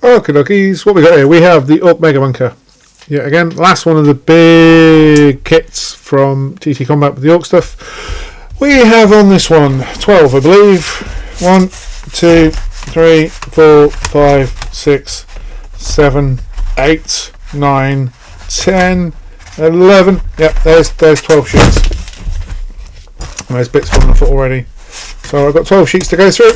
Okay, dokies. What we got here? We have the Orc Mega Bunker. Yeah, again, last one of the big kits from TT Combat with the Orc stuff. We have on this one 12, I believe. 1, 2, 3, 4, 5, 6, 7, 8, 9, 10, 11. Yep, there's 12 sheets. And there's bits falling off it already. So I've got 12 sheets to go through.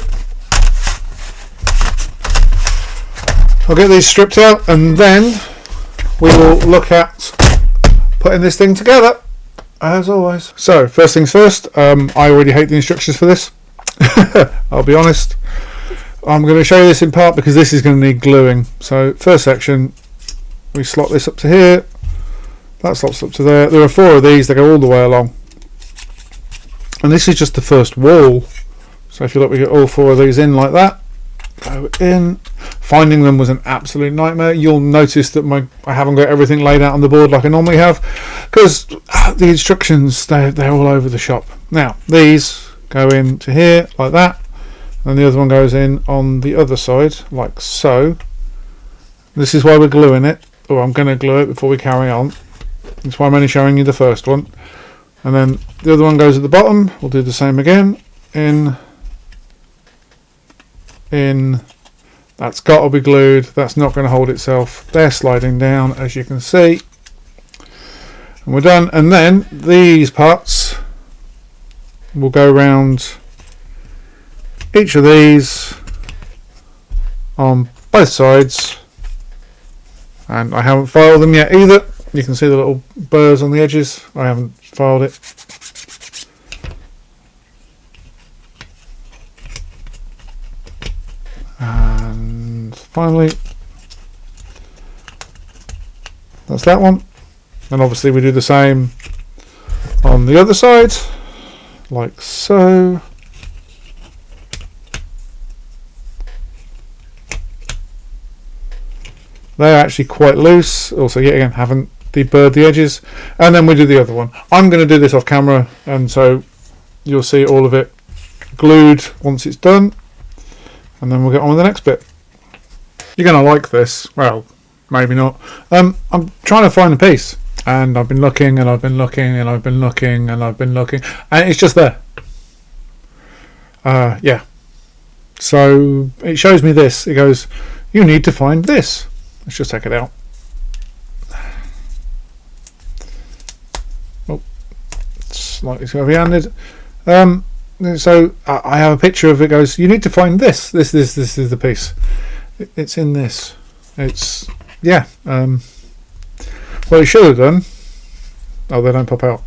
I'll get these stripped out and then we will look at putting this thing together as always. So first things first, I already hate the instructions for this. I'll be honest. I'm going to show you this in part because this is going to need gluing. So first section, we slot this up to here, that slots up to there. There are 4 of these that go all the way along, and this is just the first wall. So if you look, we get all 4 of these in like that. Go in. Finding them was an absolute nightmare. You'll notice that I haven't got everything laid out on the board like I normally have because the instructions, they're all over the shop. Now these go into here like that, and the other one goes in on the other side like so. This is why we're gluing it, or I'm going to glue it before we carry on. That's why I'm only showing you the first one, and then the other one goes at the bottom. We'll do the same again. In. That's got to be glued. That's not going to hold itself. They're sliding down, as you can see, and we're done. And then these parts will go around each of these on both sides, and I haven't filed them yet either. You can see the little burrs on the edges. I haven't filed it. And finally, that's that one. And obviously we do the same on the other side, like so. They're actually quite loose. Also, yet again, haven't deburred the edges. And then we do the other one. I'm going to do this off camera, and so you'll see all of it glued once it's done. And then we'll get on with the next bit. You're going to like this. Well, maybe not. I'm trying to find a piece, and I've been looking, and I've been looking, and I've been looking, and I've been looking, and it's just there. Yeah. So it shows me this. It goes, you need to find this. Let's just take it out. Oh, slightly heavy-handed. So I have a picture of it. Goes, you need to find this. This is the piece. It's in this. It's yeah. What it should have done. Oh, they don't pop out.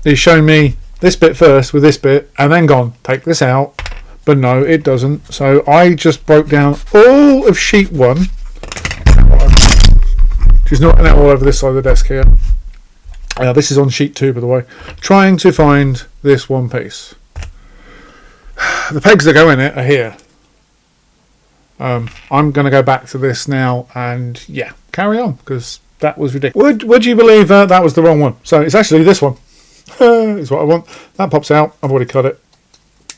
It's shown me this bit first with this bit, and then gone take this out. But no, it doesn't. So I just broke down all of sheet 1. She's knocking out all over this side of the desk here. This is on sheet 2, by the way. Trying to find this one piece. The pegs that go in it are here. I'm going to go back to this now and yeah, carry on because that was ridiculous. Would you believe that was the wrong one? So it's actually this one. Is what I want. That pops out. I've already cut it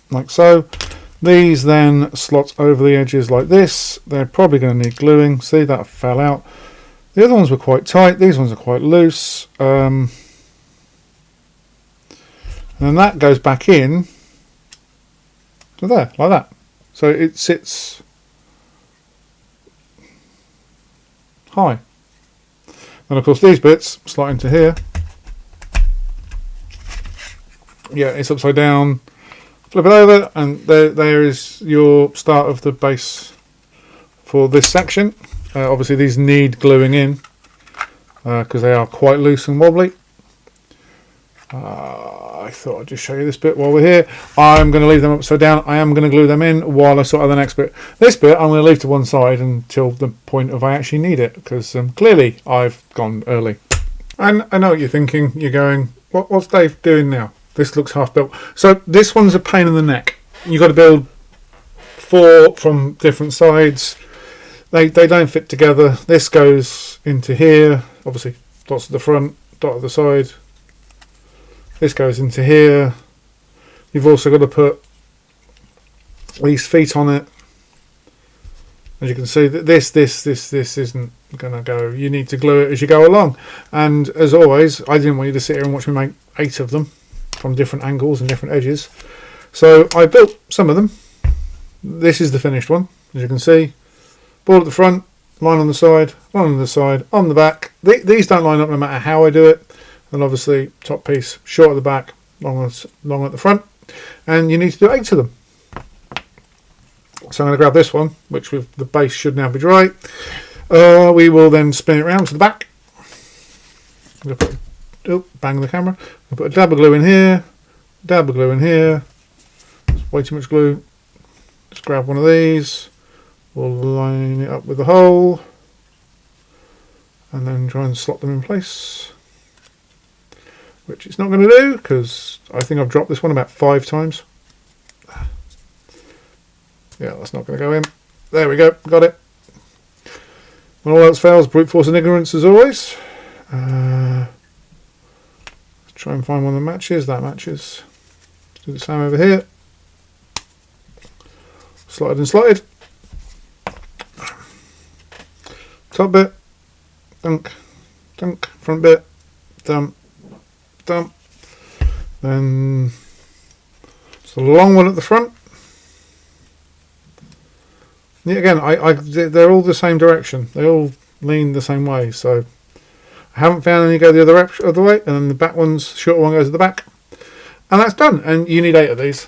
like so. These then slot over the edges like this. They're probably going to need gluing. See, that fell out. The other ones were quite tight. These ones are quite loose. And then that goes back in to there, like that. So it sits high. And of course these bits slot into here. Yeah, it's upside down. Flip it over, and there is your start of the base for this section. Obviously these need gluing in because they are quite loose and wobbly. I thought I'd just show you this bit while we're here. I'm going to leave them upside down. I am going to glue them in while I sort out the next bit. This bit I'm going to leave to one side until the point of I actually need it, because clearly I've gone early. And I know what you're thinking. You're going, what's Dave doing now? This looks half built. So this one's a pain in the neck. You've got to build 4 from different sides. They don't fit together. This goes into here. Obviously, dots at the front, dot at the side. This goes into here. You've also got to put these feet on it. As you can see, that this isn't going to go. You need to glue it as you go along. And as always, I didn't want you to sit here and watch me make 8 of them from different angles and different edges. So I built some of them. This is the finished one, as you can see. Board at the front, line on the side, line on the side, on the back. These don't line up no matter how I do it. And obviously, top piece short at the back, long at the front. And you need to do 8 of them. So I'm going to grab this one, which with the base should now be dry. We will then spin it around to the back. I'm going to put, bang the camera. I'll put a dab of glue in here, dab of glue in here. It's way too much glue. Just grab one of these. We'll line it up with the hole. And then try and slot them in place. Which it's not going to do, because I think I've dropped this one about 5 times. Yeah, that's not going to go in. There we go, got it. When all else fails, brute force and ignorance as always. Let's try and find one that matches. That matches. Let's do the same over here. Slotted and slotted. Top bit. Dunk. Dunk. Front bit. Dump. Dump. Then it's the long one at the front. Yeah, again, they're all the same direction. They all lean the same way. So I haven't found any go the other way. And then the back one's shorter one goes to the back. And that's done. And you need 8 of these.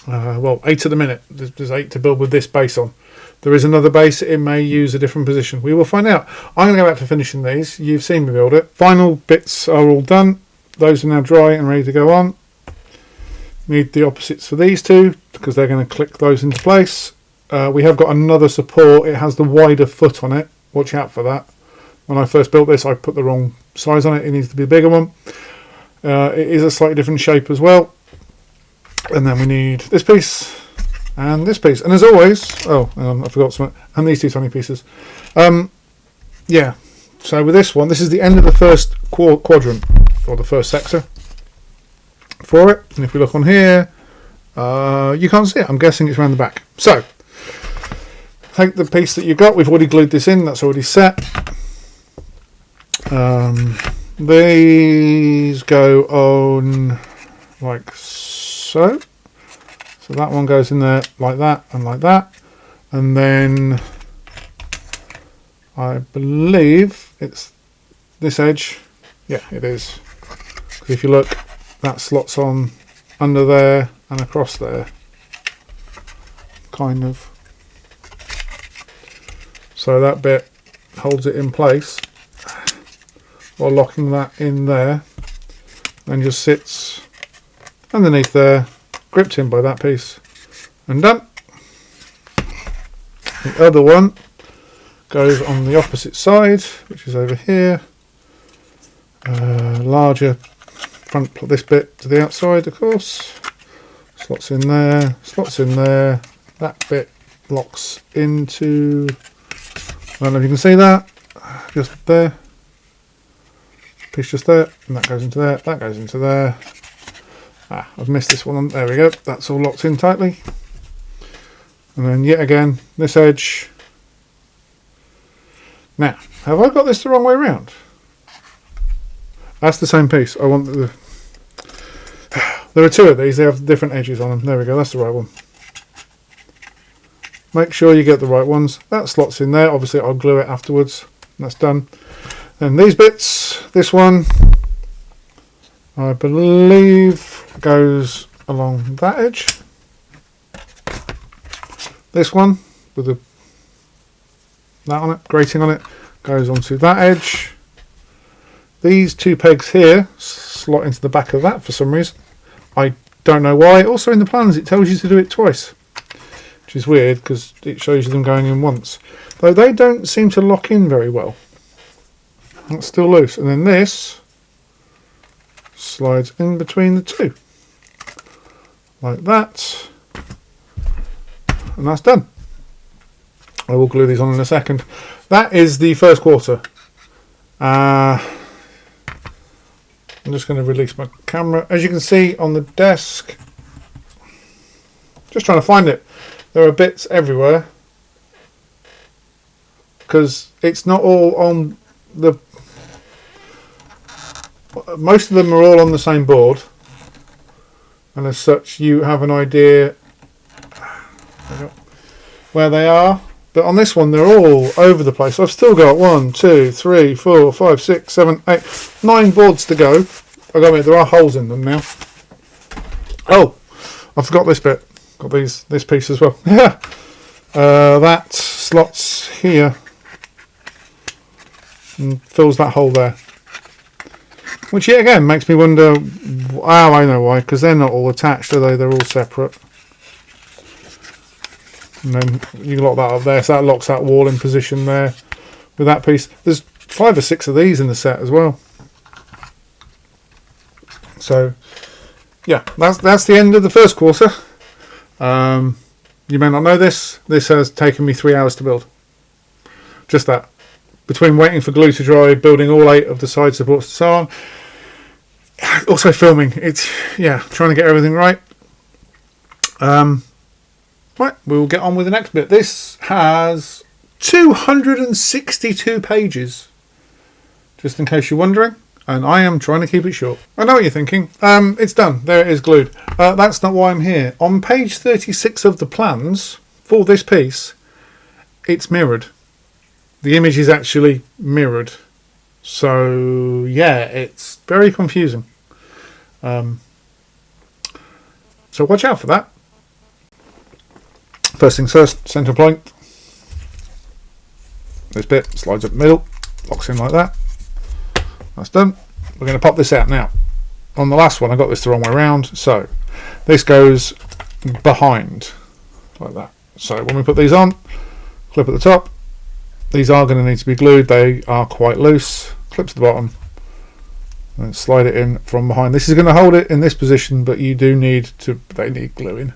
Well, 8 at the minute. There's 8 to build with this base on. There is another base. It may use a different position. We will find out. I'm going to go back to finishing these. You've seen me build it. Final bits are all done. Those are now dry and ready to go on. Need the opposites for these two because they're going to click those into place. We have got another support. It has the wider foot on it. Watch out for that. When I first built this, I put the wrong size on it. It needs to be a bigger one. It is a slightly different shape as well. And then we need this piece and this piece. And as always, oh, I forgot something. And these 2 tiny pieces. Yeah. So with this one, this is the end of the first quadrant or the first sector for it. And if we look on here, you can't see it. I'm guessing it's around the back. So take the piece that you got. We've already glued this in. That's already set. These go on like so. So that one goes in there like that and like that. And then I believe it's this edge. Yeah, it is. Because if you look, that slots on under there and across there. Kind of. So that bit holds it in place while locking that in there. And just sits underneath there, gripped in by that piece, and done. The other one goes on the opposite side, which is over here. Larger front, this bit to the outside, of course. Slots in there, slots in there. That bit locks into, I don't know if you can see that, just there. Piece just there, and that goes into there, that goes into there. I've missed this one. There we go. That's all locked in tightly. And then yet again, this edge. Now, have I got this the wrong way around? That's the same piece. I want the... There are 2 of these. They have different edges on them. There we go. That's the right one. Make sure you get the right ones. That slots in there. Obviously, I'll glue it afterwards. That's done. Then these bits. This one, I believe, goes along that edge. This one with that on it, grating on it, goes onto that edge. These 2 pegs here slot into the back of that for some reason. I don't know why. Also in the plans it tells you to do it twice, which is weird because it shows you them going in once. Though they don't seem to lock in very well. That's still loose. And then this slides in between the 2. Like that. And that's done. I will glue these on in a second. That is the first quarter. I'm just going to release my camera. As you can see on the desk, just trying to find it. there are bits everywhere because it's not all on the. Most of them are all on the same board, and as such, you have an idea where they are. But on this one, they're all over the place. I've still got 1, 2, 3, 4, 5, 6, 7, 8, 9 boards to go. I got it. There are holes in them now. Oh, I forgot this bit. Got this piece as well. Yeah, that slots here and fills that hole there. Which yet again makes me wonder. Oh, I know why. Because they're not all attached, are they? They're all separate. And then you lock that up there, so that locks that wall in position there with that piece. There's 5 or 6 of these in the set as well. So yeah, that's the end of the first quarter. You may not know this. This has taken me 3 hours to build. Just that. Between waiting for glue to dry, building all 8 of the side supports and so on. Also filming. It's, yeah, trying to get everything right. Right, we'll get on with the next bit. This has 262 pages, just in case you're wondering, and I am trying to keep it short. I know what you're thinking. It's done. There it is glued. That's not why I'm here. On page 36 of the plans for this piece, it's mirrored. The image is actually mirrored. So, yeah, it's very confusing. So watch out for that. First things first, centre point. This bit slides up the middle, locks in like that. That's done. We're going to pop this out now. On the last one I got this the wrong way around, so this goes behind like that. So when we put these on, clip at the top. These are going to need to be glued. They are quite loose. Clip to the bottom and slide it in from behind. This is going to hold it in this position, but you do need to. They need gluing.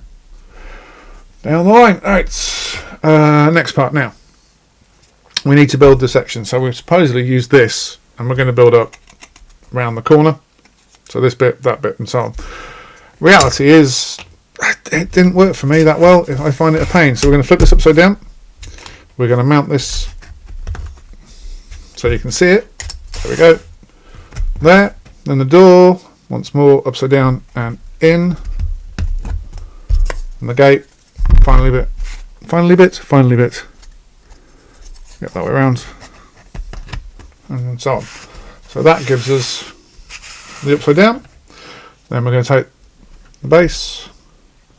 Down the line. Alright, next part now. We need to build the section. So we've supposedly used this, and we're going to build up around the corner. So this bit, that bit, and so on. Reality is, it didn't work for me that well. I find it a pain. So we're going to flip this upside down. We're going to mount this so you can see it. There we go. There. Then the door, once more, upside down and in. And the gate. Finally bit. Get that way around. And so on. So that gives us the upside down. Then we're going to take the base.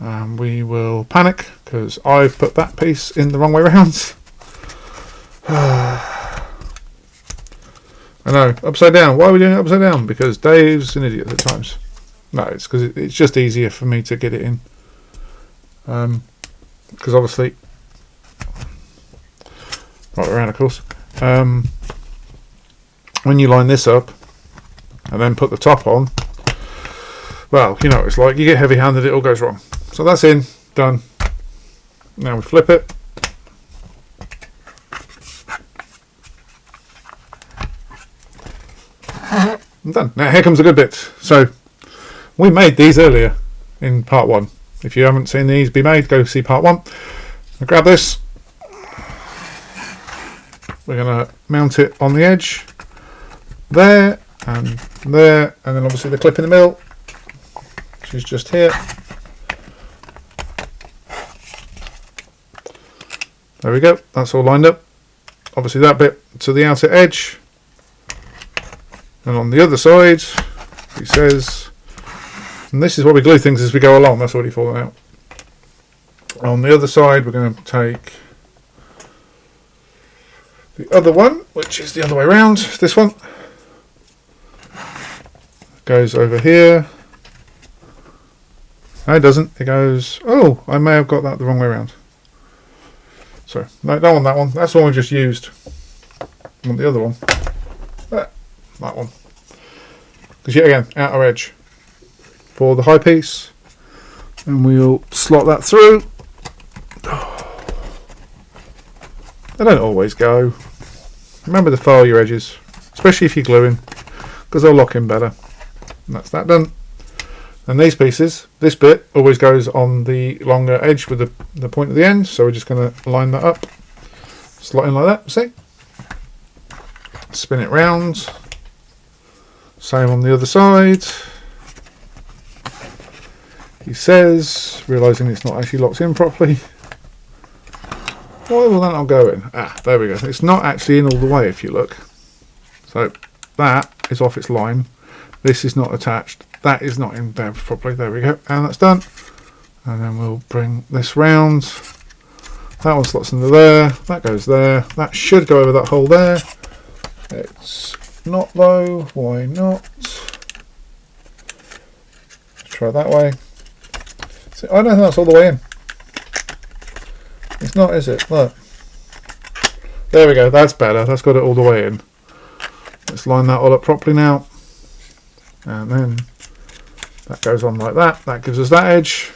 And we will panic because I've put that piece in the wrong way around. I know, upside down. Why are we doing it upside down? Because Dave's an idiot at times. No, it's because it's just easier for me to get it in. Because obviously, right around, of course. When you line this up and then put the top on, well, you know what it's like. You get heavy-handed, it all goes wrong. So that's in, done. Now we flip it. I'm done. Now here comes the good bit. So we made these earlier in part 1. If you haven't seen these be made, go see part 1. I'll grab this. We're going to mount it on the edge. There and there. And then obviously the clip in the middle, which is just here. There we go. That's all lined up. Obviously that bit to the outer edge. And on the other side, he says, and this is why we glue things as we go along. That's already fallen out. On the other side, we're going to take the other one, which is the other way around. This one goes over here. No, it doesn't. It goes. Oh, I may have got that the wrong way around. Sorry, no, don't want that one. That's the one we just used. I want the other one. That one. Because yet again, outer edge for the high piece, and we'll slot that through. They don't always go. Remember to file your edges, especially if you're gluing, because they'll lock in better. And that's that done. And these pieces, this bit always goes on the longer edge with the point at the end, so we're just going to line that up, slot in like that, see? Spin it round, same on the other side. He says, realising it's not actually locked in properly. Why will that not go in? Ah, there we go. It's not actually in all the way if you look. So that is off its line. This is not attached. That is not in there properly. There we go. And that's done. And then we'll bring this round. That one slots into there. That goes there. That should go over that hole there. It's not though. Why not? Let's try that way. See, I don't think that's all the way in. It's not, is it? Look. There we go. That's better. That's got it all the way in. Let's line that all up properly now. And then that goes on like that. That gives us that edge.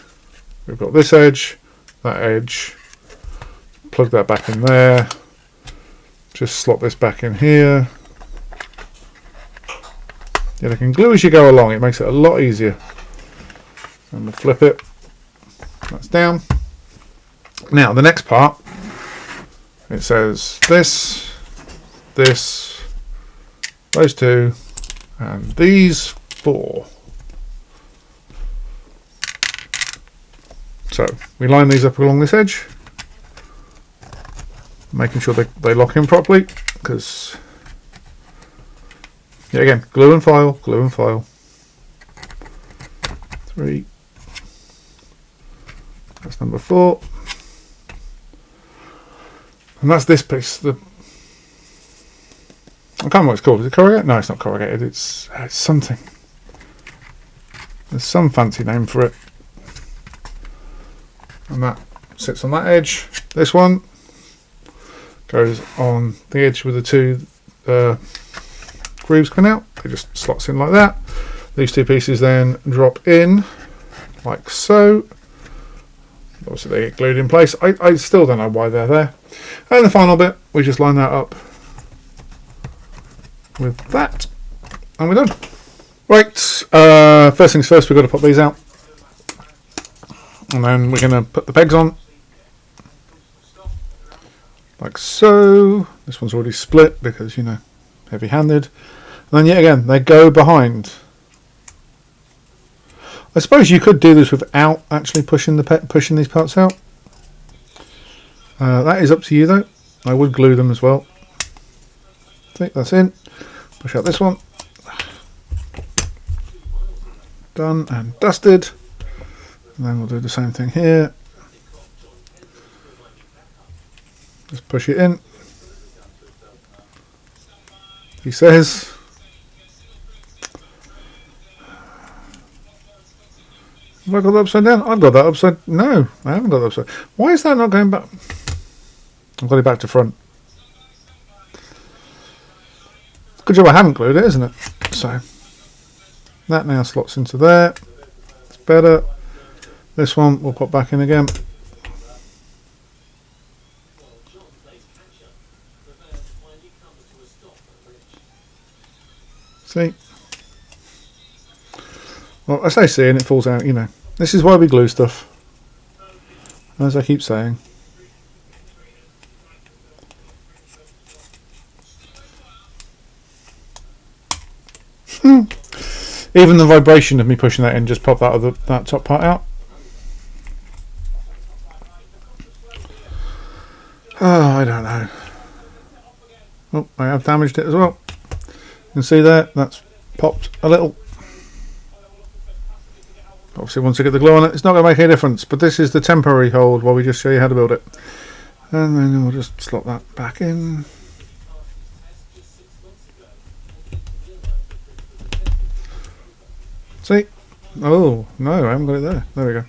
We've got this edge, that edge. Plug that back in there. Just slot this back in here. Yeah, they can glue as you go along. It makes it a lot easier. And we'll flip it. That's down. Now the next part, it says this, this, those two, and these 4. So we line these up along this edge, making sure they lock in properly, because yeah, again, glue and file, glue and file. 3. That's number 4. And that's this piece. I can't remember what it's called. Is it corrugated? No, it's not corrugated. It's something. There's some fancy name for it. And that sits on that edge. This one goes on the edge with the 2 grooves coming out. It just slots in like that. These 2 pieces then drop in like so. Obviously they get glued in place. I still don't know why they're there. And the final bit, we just line that up with that, and we're done. Right, first things first, we've got to pop these out, and then we're going to put the pegs on, like so. This one's already split because, you know, heavy-handed. And then yet again, they go behind. I suppose you could do this without actually pushing these parts out. That is up to you though. I would glue them as well. See, that's in. Push out this one. Done and dusted. And then we'll do the same thing here. Just push it in. He says. Have I got that upside down? I've got that upside. No, I haven't got that upside. Why is that not going back? I've got it back to front. Good job I haven't glued it, isn't it? So that now slots into there. It's better. This one we'll pop back in again. See? Well, I say see and it falls out, you know. This is why we glue stuff. As I keep saying. Even the vibration of me pushing that in just popped that top part out. Oh, I don't know. Oh, I have damaged it as well. You can see there, that's popped a little. Obviously once I get the glue on it, it's not going to make any difference, but this is the temporary hold while we just show you how to build it. And then we'll just slot that back in. See? Oh, no, I haven't got it there. There we go.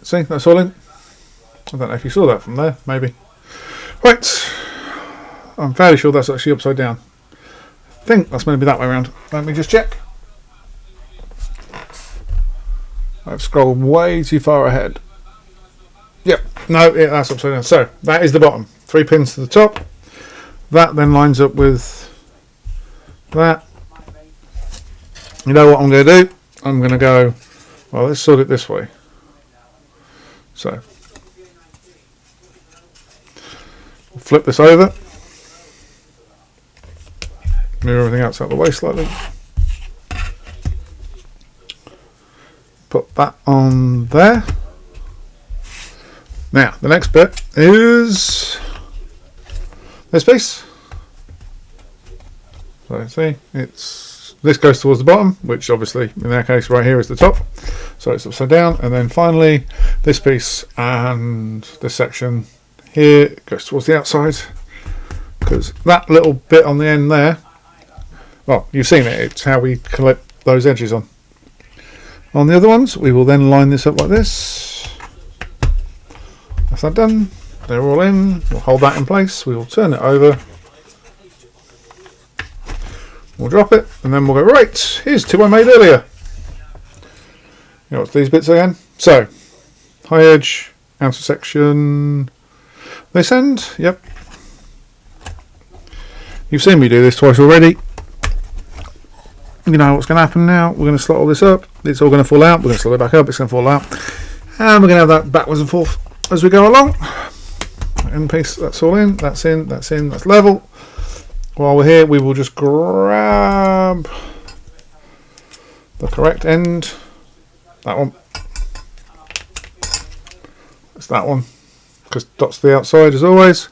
See, that's all in. I don't know if you saw that from there, maybe. Right. I'm fairly sure that's actually upside down. I think that's going to be that way around. Let me just check. I've scrolled way too far ahead. Yep, no, yeah, that's upside down. So, that is the bottom. 3 pins to the top. That then lines up with that. You know what I'm going to do? I'm going to go, well, let's sort it this way. So, flip this over. Move everything else out of the way slightly. Put that on there. Now, the next bit is this piece. So see, this goes towards the bottom, which obviously in our case right here is the top. So it's upside down, and then finally this piece and this section here goes towards the outside, because that little bit on the end there, well, you've seen it, it's how we clip those edges on. On the other ones, we will then line this up like this. That's that done. They're all in. We'll hold that in place. We will turn it over. We'll drop it, and then we'll go, right, here's two I made earlier. You know what's these bits again? So, high edge, outer section, this end, yep. You've seen me do this twice already. You know what's going to happen now. We're going to slot all this up. It's all going to fall out. We're going to slot it back up. It's going to fall out. And we're going to have that backwards and forth as we go along. End piece, that's all in. That's in. That's in. That's level. While we're here, we will just grab the correct end. That one. That's that one. Because dots to the outside as always.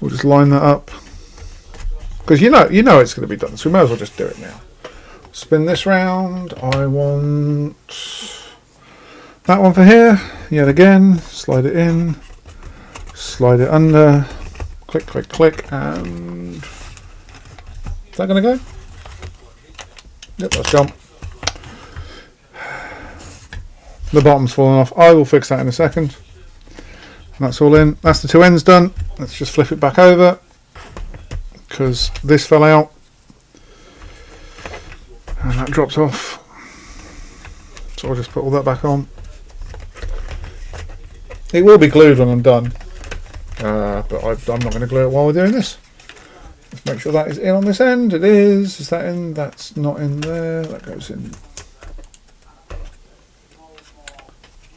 We'll just line that up. Because you know it's going to be done, so we may as well just do it now. Spin this round. I want that one for here. Yet again, slide it in, slide it under, click, click, click, and is that going to go? Yep, let's jump. The bottom's falling off. I will fix that in a second. That's all in. That's the two ends done. Let's just flip it back over, because this fell out and that drops off, so I'll just put all that back on. It will be glued when I'm done, but I'm not going to glue it while we're doing this. Let's make sure that is in on this end. It is. Is that in? That's not in there. That goes in.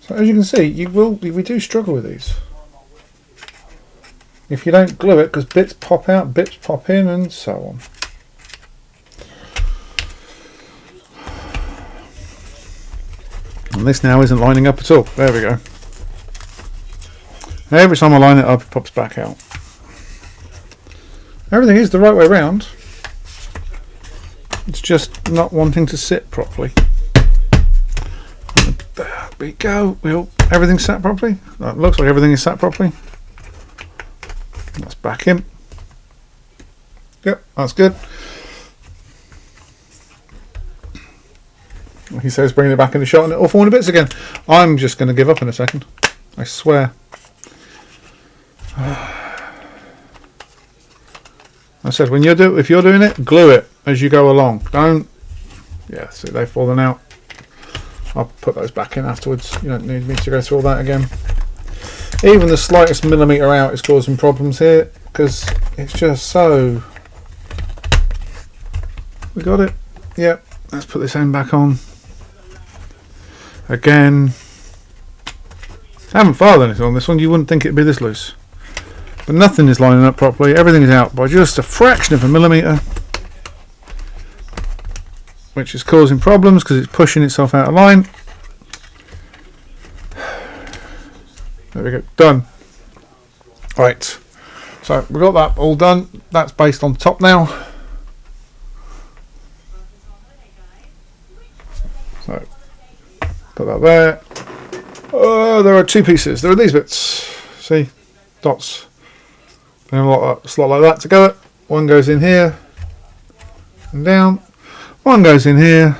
So as you can see, we do struggle with these. If you don't glue it, because bits pop out, bits pop in, and so on. And this now isn't lining up at all. There we go. Every time I line it up, it pops back out. Everything is the right way around. It's just not wanting to sit properly. And there we go. Everything's sat properly. It looks like everything is sat properly. That's back in. Yep, that's good. He says bringing it back in the shot and it all falling to bits again. I'm just going to give up in a second. I swear. I said if you're doing it, glue it as you go along. Don't. Yeah, see, they've fallen out. I'll put those back in afterwards. You don't need me to go through all that again. Even the slightest millimetre out is causing problems here, because it's just so. We got it. Yep. Let's put this end back on. Again. I haven't filed anything on this one. You wouldn't think it'd be this loose. But nothing is lining up properly. Everything is out by just a fraction of a millimetre, which is causing problems because it's pushing itself out of line. There we go. Done. Right. So we've got that all done. That's based on top now. So put that there. Oh, there are two pieces. There are these bits. See? Dots. And a slot like that together. One goes in here and down. One goes in here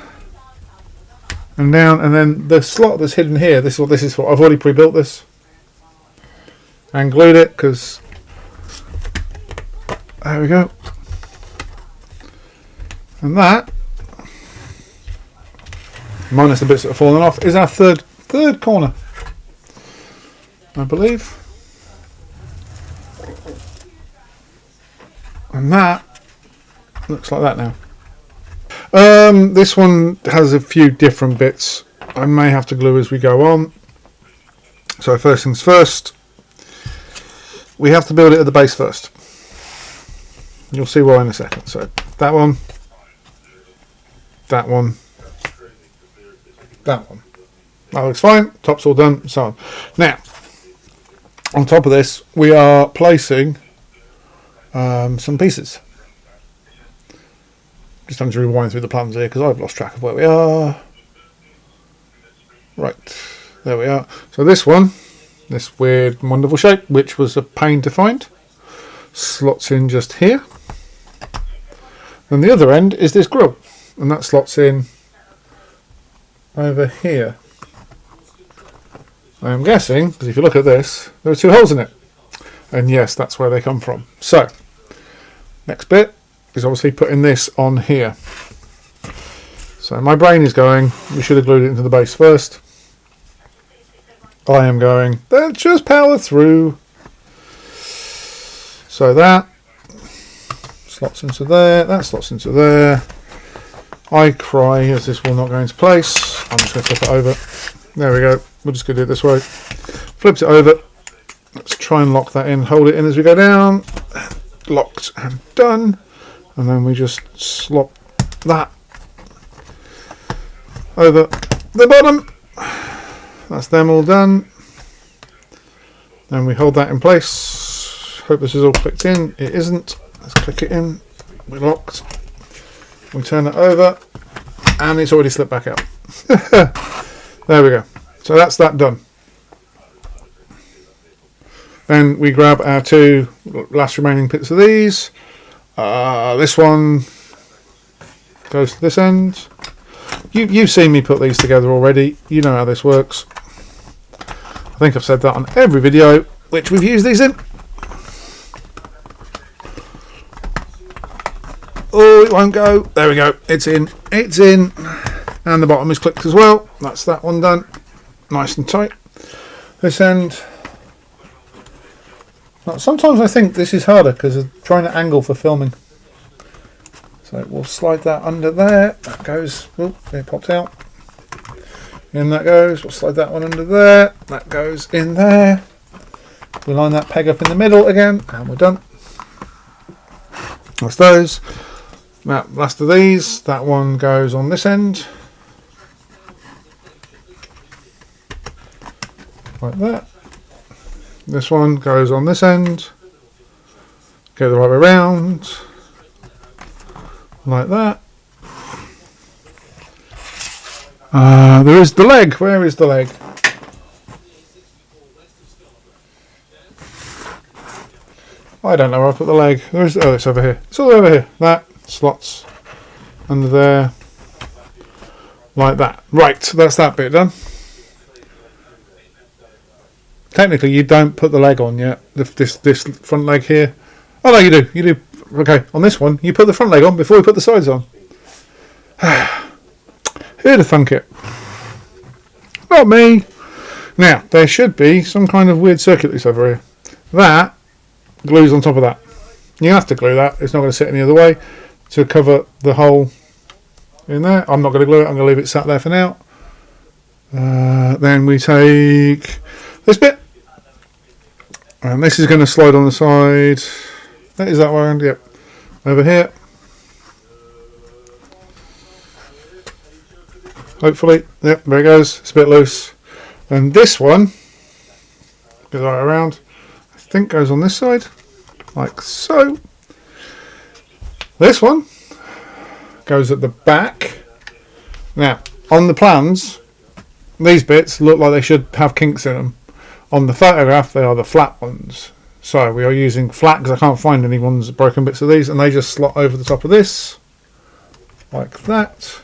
and down. And then the slot that's hidden here, this is what this is for. I've already pre-built this and glued it because there we go. And that, minus the bits that are falling off, is our third corner, I believe. And that looks like that now. This one has a few different bits. I may have to glue as we go on. So first things first, we have to build it at the base first. You'll see why in a second. So that one, that one, that one. That looks fine. Top's all done. So on. Now, on top of this, we are placing some pieces. Just having to rewind through the plans here because I've lost track of where we are. Right, there we are. So this one, this weird wonderful shape, which was a pain to find, slots in just here. And the other end is this grill, and that slots in over here. I am guessing, because if you look at this, there are two holes in it. And yes, that's where they come from. So, next bit is obviously putting this on here. So my brain is going, we should have glued it into the base first. I am going, let's just power through. So that slots into there, that slots into there. I cry as this will not go into place. I'm just going to flip it over. There we go. We're just going to do it this way. Flips it over. Let's try and lock that in. Hold it in as we go down. Locked and done. And then we just slop that over the bottom. That's them all done. Then we hold that in place. Hope this is all clicked in. It isn't. Let's click it in. We're locked. We turn it over and it's already slipped back out. There we go. So that's that done. Then we grab our two last remaining bits of these. This one goes to this end. You've seen me put these together already. You know how this works. I think I've said that on every video which we've used these in. Oh, it won't go. There we go. It's in. It's in. And the bottom is clicked as well. That's that one done. Nice and tight. This end. Now, sometimes I think this is harder because of trying to angle for filming. So we'll slide that under there. That goes. Oh, it popped out. In that goes. We'll slide that one under there. That goes in there. We line that peg up in the middle again, and we're done. That's those. Now, last of these. That one goes on this end. Like that. This one goes on this end. Go the right way around. Like that. There is the leg. Where is the leg? I don't know where I put the leg. There is. Oh, it's over here. It's all over here. That slots under there. Like that. Right. That's that bit done. Technically, you don't put the leg on yet. This front leg here. Oh no, you do. You do. Okay, on this one, you put the front leg on before you put the sides on. Who'd have thunk it? Not me. Now, there should be some kind of weird circuitry over here. That glues on top of that. You have to glue that. It's not going to sit any other way to cover the hole in there. I'm not going to glue it. I'm going to leave it sat there for now. Then we take this bit. And this is going to slide on the side. Is that way around? Yep. Over here. Hopefully. Yep, there it goes. It's a bit loose. And this one goes right around. I think goes on this side. Like so. This one goes at the back. Now, on the plans, these bits look like they should have kinks in them. On the photograph, they are the flat ones. So we are using flat because I can't find any ones broken bits of these, and they just slot over the top of this, like that.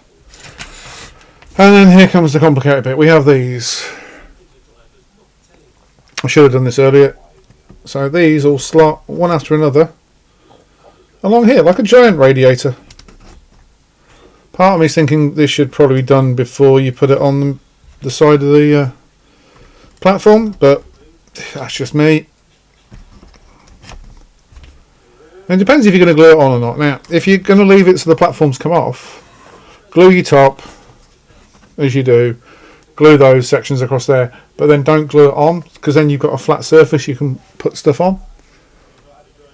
And then here comes the complicated bit. We have these. I should have done this earlier. So these all slot one after another along here, like a giant radiator. Part of me is thinking this should probably be done before you put it on the side of the platform, but that's just me. It depends if you're going to glue it on or not. Now, if you're going to leave it so the platforms come off, glue your top as you do, glue those sections across there, but then don't glue it on, because then you've got a flat surface you can put stuff on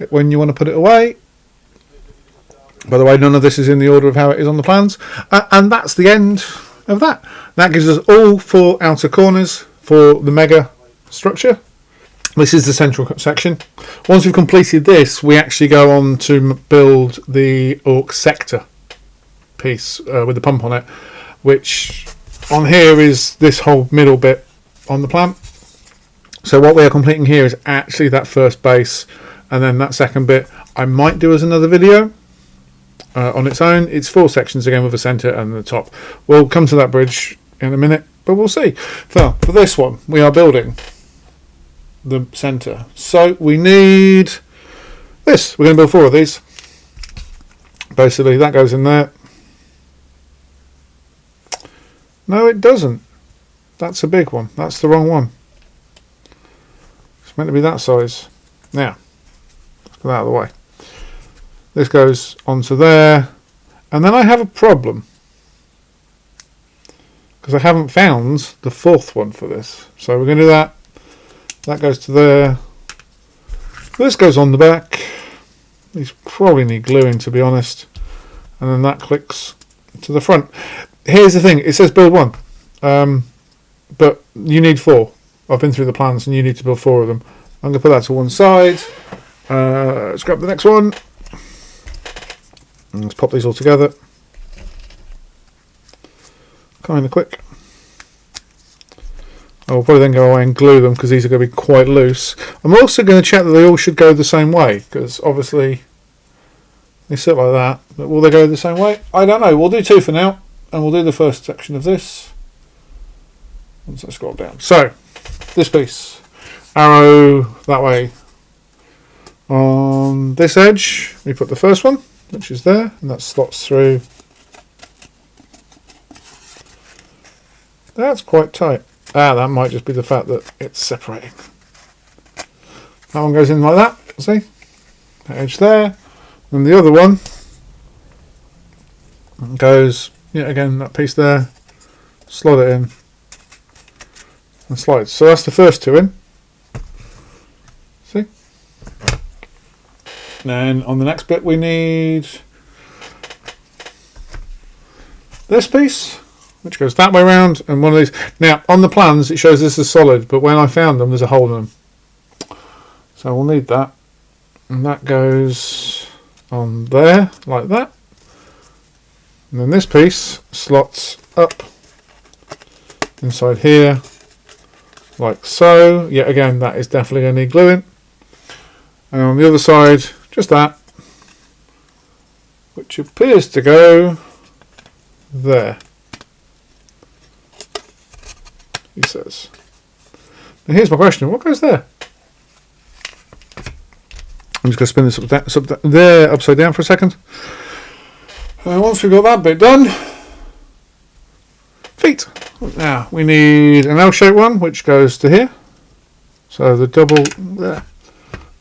when you want to put it away. By the way, none of this is in the order of how it is on the plans, and that's the end of that. That gives us all 4 outer corners for the Mega structure. This is the central section. Once we've completed this, we actually go on to build the Orc Sektor piece with the pump on it, which on here is this whole middle bit on the plan. So what we are completing here is actually that first base, and then that second bit I might do as another video on its own. It's 4 sections again with a centre and the top. We'll come to that bridge in a minute, but we'll see. So for this one, we are building the centre. So we need this. We're going to build 4 of these. Basically, that goes in there. No, it doesn't. That's a big one. That's the wrong one. It's meant to be that size. Now, let's get that out of the way. This goes onto there, and then I have a problem because I haven't found the 4th one for this. So we're going to do that. That goes to there. This goes on the back. These probably need gluing, to be honest. And then that clicks to the front. Here's the thing. It says build 1. But you need 4. I've been through the plans and you need to build 4 of them. I'm going to put that to one side. Let's grab the next one. And let's pop these all together. Kind of quick. I'll probably then go away and glue them because these are going to be quite loose. I'm also going to check that they all should go the same way, because obviously they sit like that. But will they go the same way? I don't know. We'll do 2 for now, and we'll do the first section of this once I scroll down. So this piece, arrow that way. On this edge, we put the first one, which is there, and that slots through. That's quite tight. That might just be the fact that it's separating. That one goes in like that, see? That edge there. And the other one goes, yeah, again, that piece there, slot it in, and slides. So that's the first 2 in. See? Then on the next bit we need this piece, which goes that way around, and one of these. Now on the plans it shows this is solid, but when I found them there's a hole in them. So we'll need that. And that goes on there, like that. And then this piece slots up inside here, like so. Yet again, that is definitely going to need gluing. And on the other side, just that, which appears to go there, he says. Now here's my question, what goes there? I'm just going to spin this upside down for a second. Once we've got that bit done, feet. Now we need an L-shaped one, which goes to here. So the double there.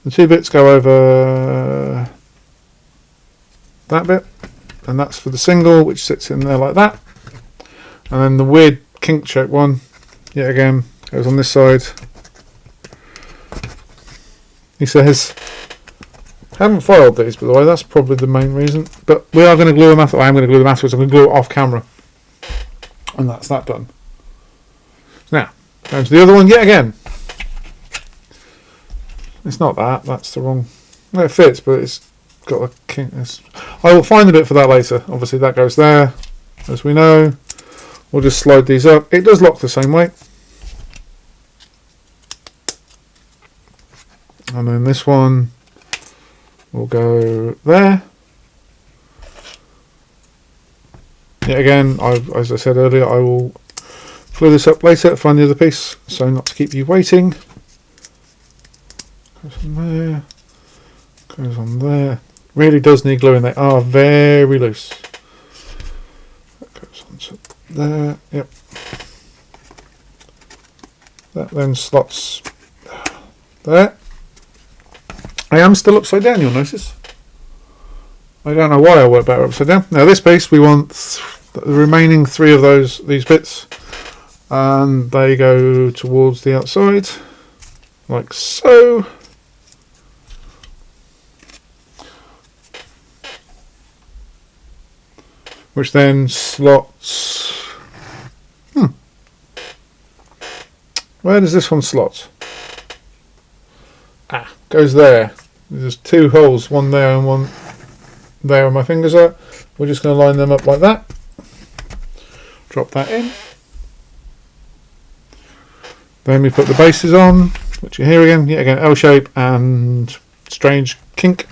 The 2 bits go over that bit, and that's for the single, which sits in there like that. And then the weird kink-shaped one, yet again, goes on this side. He says, I haven't filed these, by the way, that's probably the main reason. But we are going to glue them after. I am going to glue them afterwards. I'm going to glue it off camera. And that's that done. Now, going to the other one yet again. It's not that, that's the wrong. No, it fits, but it's got a kink. I will find a bit for that later. Obviously, that goes there, as we know. We'll just slide these up. It does lock the same way. And then this one will go there. Yet again, as I said earlier, I will glue this up later, find the other piece, so not to keep you waiting. Goes on there, goes on there. Really does need gluing, they are very loose. That goes on to there, yep. That then slots there. I am still upside down, you'll notice. I don't know why I work better upside down. Now this piece we want the remaining 3 of these bits, and they go towards the outside, like so. Which then slots. Where does this one slot? Goes there. There's 2 holes, one there and one there where my fingers are. We're just going to line them up like that. Drop that in. Then we put the bases on, which are here again. Yet again, L shape and strange kink.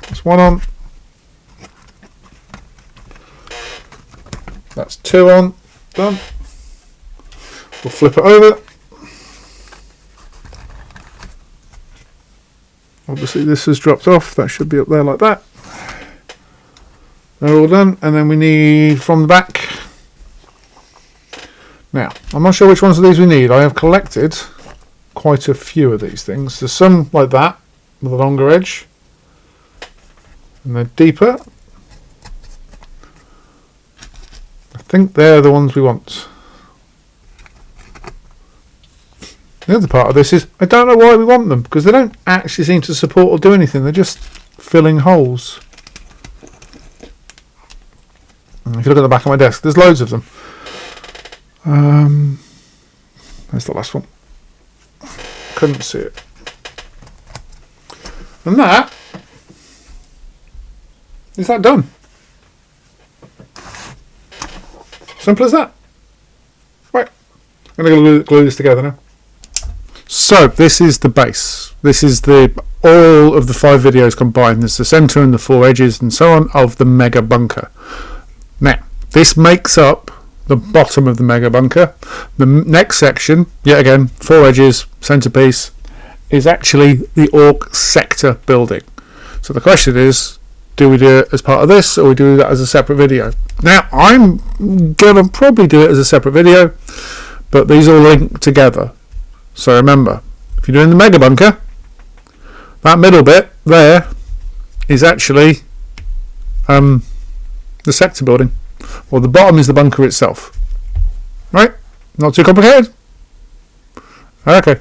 That's 1 on. That's 2 on. Done. We'll flip it over. Obviously this has dropped off. That should be up there like that. They're all done. And then we need from the back. Now, I'm not sure which ones of these we need. I have collected quite a few of these things. There's some like that with a longer edge. And they're deeper. I think they're the ones we want. The other part of this is, I don't know why we want them, because they don't actually seem to support or do anything. They're just filling holes. And if you look at the back of my desk, there's loads of them. There's the last one. Couldn't see it. And that is that done. Simple as that. Right. I'm going to glue this together now. So this is the base. This is all of the 5 videos combined. There's the centre and the 4 edges and so on of the Mega Bunker. Now, this makes up the bottom of the Mega Bunker. The next section, yet again, 4 edges, centrepiece, is actually the Orc Sektor building. So the question is, do we do it as part of this, or we do that as a separate video? Now, I'm going to probably do it as a separate video, but these all link together. So remember, if you're doing the Mega Bunker, that middle bit there is actually the sector building, or the bottom is the bunker itself. Right? Not too complicated? Okay.